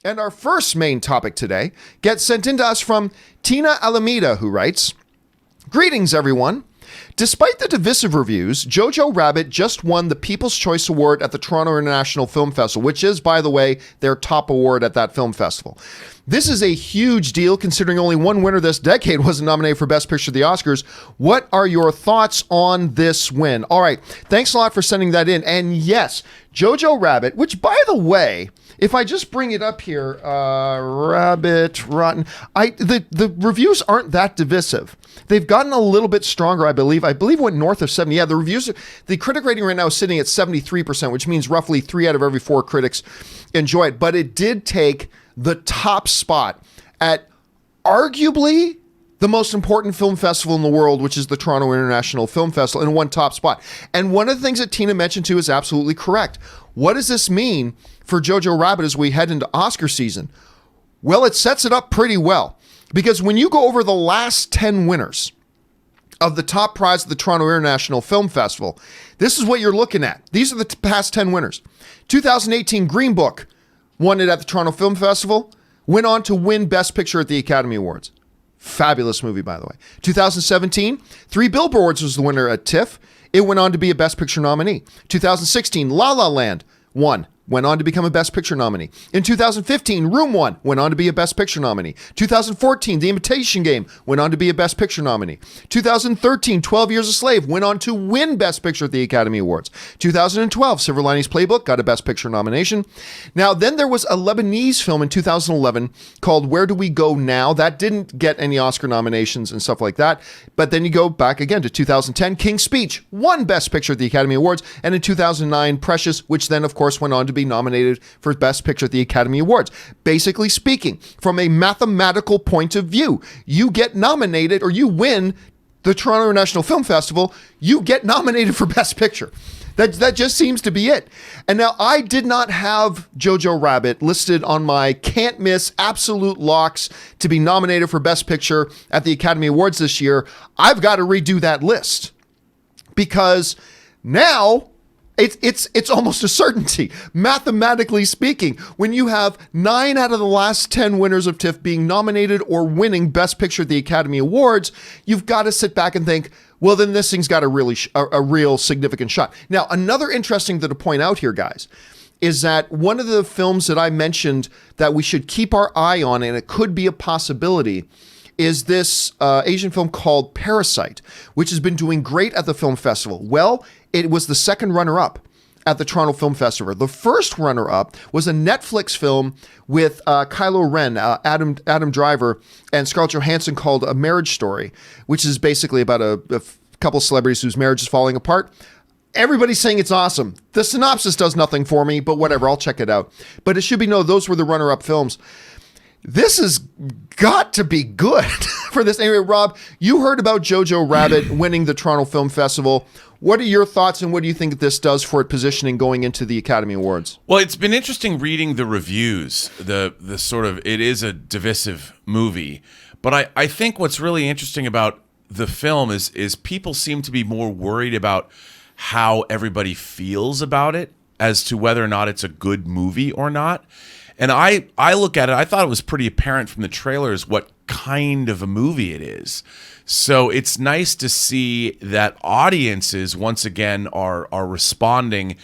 And our first main topic today gets sent in to us from Tina Almeida, who writes, "Greetings, everyone. Despite the divisive reviews, Jojo Rabbit just won the People's Choice Award at the Toronto International Film Festival, which is, by the way, their top award at that film festival. This is a huge deal considering only one winner this decade wasn't nominated for Best Picture at the Oscars. What are your thoughts on this win?" All right, thanks a lot for sending that in. And yes, Jojo Rabbit, which, by the way, if I just bring it up here, Rabbit, Rotten, the reviews aren't that divisive. They've gotten a little bit stronger, I believe. I believe it went north of 70. Yeah, the critic rating right now is sitting at 73%, which means roughly 3 out of every 4 critics enjoy it. But it did take the top spot at arguably the most important film festival in the world, which is the Toronto International Film Festival, in one top spot. And one of the things that Tina mentioned too is absolutely correct. What does this mean for Jojo Rabbit as we head into Oscar season? Well, it sets it up pretty well, because when you go over the last 10 winners of the top prize of the Toronto International Film Festival, this is what you're looking at. These are the past 10 winners. 2018 Green Book won it at the Toronto Film Festival, went on to win Best Picture at the Academy Awards. Fabulous movie, by the way. 2017, Three Billboards was the winner at TIFF. It went on to be a Best Picture nominee. 2016, La La Land won. Went on to become a Best Picture nominee. In 2015, Room won, went on to be a Best Picture nominee. 2014, The Imitation Game, went on to be a Best Picture nominee. 2013, 12 Years a Slave, went on to win Best Picture at the Academy Awards. 2012, Silver Linings Playbook, got a Best Picture nomination. Now, then there was a Lebanese film in 2011 called Where Do We Go Now? That didn't get any Oscar nominations and stuff like that. But then you go back again to 2010, King's Speech, won Best Picture at the Academy Awards. And in 2009, Precious, which then, of course, went on to be nominated for Best Picture at the Academy Awards. Basically speaking, from a mathematical point of view, you get nominated or you win the Toronto International Film Festival, you get nominated for Best Picture. That just seems to be it. And now I did not have Jojo Rabbit listed on my can't miss absolute locks to be nominated for Best Picture at the Academy Awards this year. I've got to redo that list because now it's almost a certainty, mathematically speaking. When you have 9 out of the last 10 winners of TIFF being nominated or winning Best Picture at the Academy Awards, you've got to sit back and think, well, then this thing's got a real significant shot. Now, another interesting thing to point out here, guys, is that one of the films that I mentioned that we should keep our eye on, and it could be a possibility, is this Asian film called Parasite, which has been doing great at the film festival. Well, it was the second runner-up at the Toronto Film Festival. The first runner-up was a Netflix film with Kylo Ren, Adam Driver, and Scarlett Johansson called A Marriage Story, which is basically about a couple celebrities whose marriage is falling apart. Everybody's saying it's awesome. The synopsis does nothing for me, but whatever, I'll check it out. But it should be known those were the runner-up films. This has got to be good for this. Anyway, Rob, you heard about Jojo Rabbit winning the Toronto Film Festival. What are your thoughts, and what do you think this does for it positioning going into the Academy Awards? Well, it's been interesting reading the reviews. The sort of, it is a divisive movie, but I think what's really interesting about the film is people seem to be more worried about how everybody feels about it as to whether or not it's a good movie or not. And I look at it, I thought it was pretty apparent from the trailers what kind of a movie it is. So it's nice to see that audiences, once again, are responding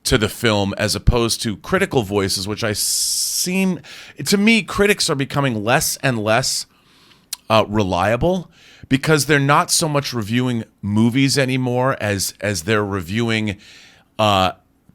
to the film as opposed to critical voices, which to me, critics are becoming less and less reliable because they're not so much reviewing movies anymore as they're reviewing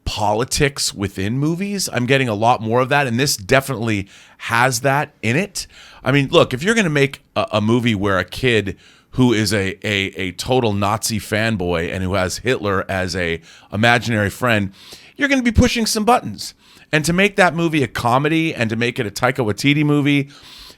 politics within movies. I'm getting a lot more of that, and this definitely has that in it. I mean, look, if you're going to make a movie where a kid who is a total Nazi fanboy and who has Hitler as a imaginary friend, you're going to be pushing some buttons. And to make that movie a comedy and to make it a Taika Waititi movie,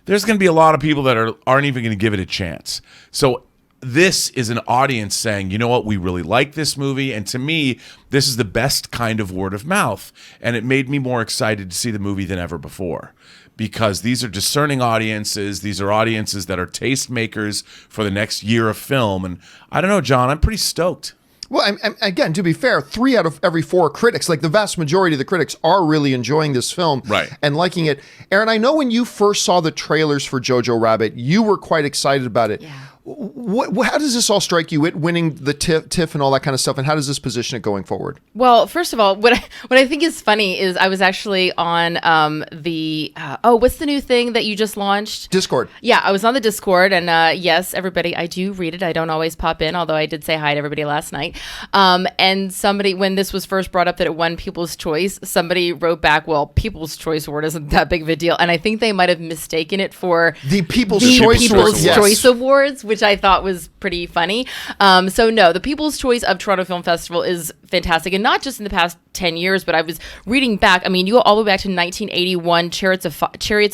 there's going to be a lot of people that aren't even going to give it a chance. So this is an audience saying, you know what, we really like this movie. And to me, this is the best kind of word of mouth. And it made me more excited to see the movie than ever before. Because these are discerning audiences. These are audiences that are tastemakers for the next year of film. And I don't know, John, I'm pretty stoked. Well, again, to be fair, 3 out of every 4 critics, like the vast majority of the critics, are really enjoying this film and liking it. Aaron, I know when you first saw the trailers for Jojo Rabbit, you were quite excited about it. Yeah. How does this all strike you? It winning the TIFF and all that kind of stuff, and how does this position it going forward? Well, first of all, what I think is funny is I was actually on what's the new thing that you just launched? Discord. Yeah, I was on the Discord, and yes, everybody, I do read it. I don't always pop in, although I did say hi to everybody last night. And somebody, when this was first brought up that it won People's Choice, somebody wrote back, well, People's Choice Award isn't that big of a deal, and I think they might have mistaken it for the People's Choice Awards, which I thought was pretty funny. So no, the People's Choice of Toronto Film Festival is fantastic, and not just in the past 10 years, but I was reading back. I mean, you go all the way back to 1981, Chariots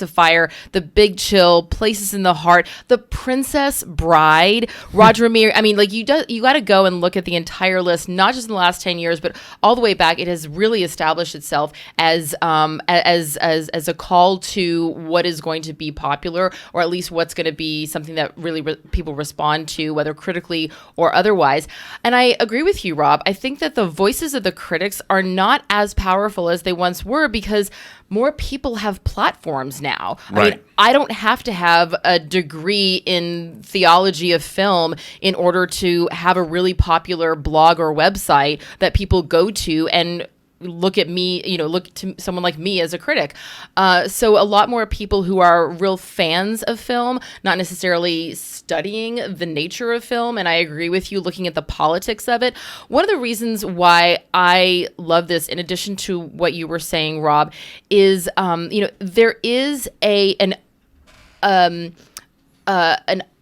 of Fire, The Big Chill, Places in the Heart, The Princess Bride, Roger Ramirez. I mean, like you got to go and look at the entire list, not just in the last 10 years, but all the way back. It has really established itself as a call to what is going to be popular, or at least what's going to be something that really people respond to, whether critically or otherwise. And I agree with you, Rob. I think that the voices of the critics are not as powerful as they once were because more people have platforms now. Right. I mean, I don't have to have a degree in theology of film in order to have a really popular blog or website that people go to and look at me, look to someone like me as a critic. So a lot more people who are real fans of film, not necessarily studying the nature of film. And I agree with you, looking at the politics of it. One of the reasons why I love this, in addition to what you were saying, Rob, is, there is an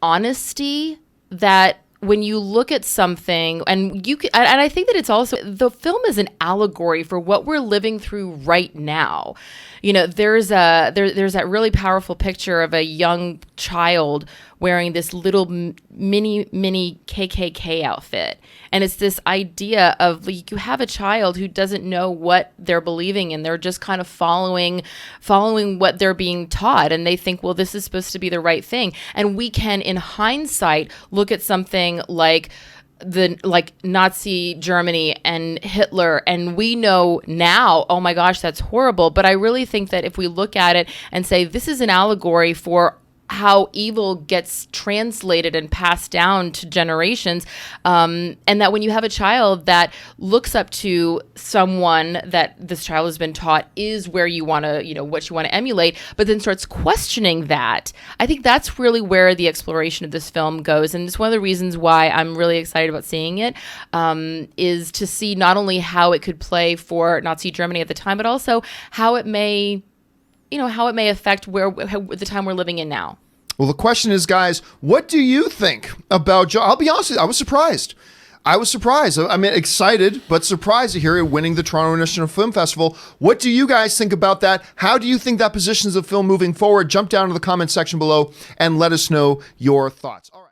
honesty that when you look at something, and I think that it's also, the film is an allegory for what we're living through right now. There's that really powerful picture of a young child wearing this little mini KKK outfit. And it's this idea of, like, you have a child who doesn't know what they're believing in. They're just kind of following what they're being taught. And they think, well, this is supposed to be the right thing. And we can, in hindsight, look at something like Nazi Germany and Hitler, and we know now, oh my gosh, that's horrible. But I really think that if we look at it and say, this is an allegory for how evil gets translated and passed down to generations, and that when you have a child that looks up to someone that this child has been taught is where you want to, what you want to emulate, but then starts questioning that, I think that's really where the exploration of this film goes. And it's one of the reasons why I'm really excited about seeing it, is to see not only how it could play for Nazi Germany at the time, but also how it may affect the time we're living in now. Well, the question is, guys, what do you think about I'll be honest with you, I was surprised. I mean, excited, but surprised to hear it winning the Toronto International Film Festival. What do you guys think about that? How do you think that positions the film moving forward? Jump down to the comment section below and let us know your thoughts. All right.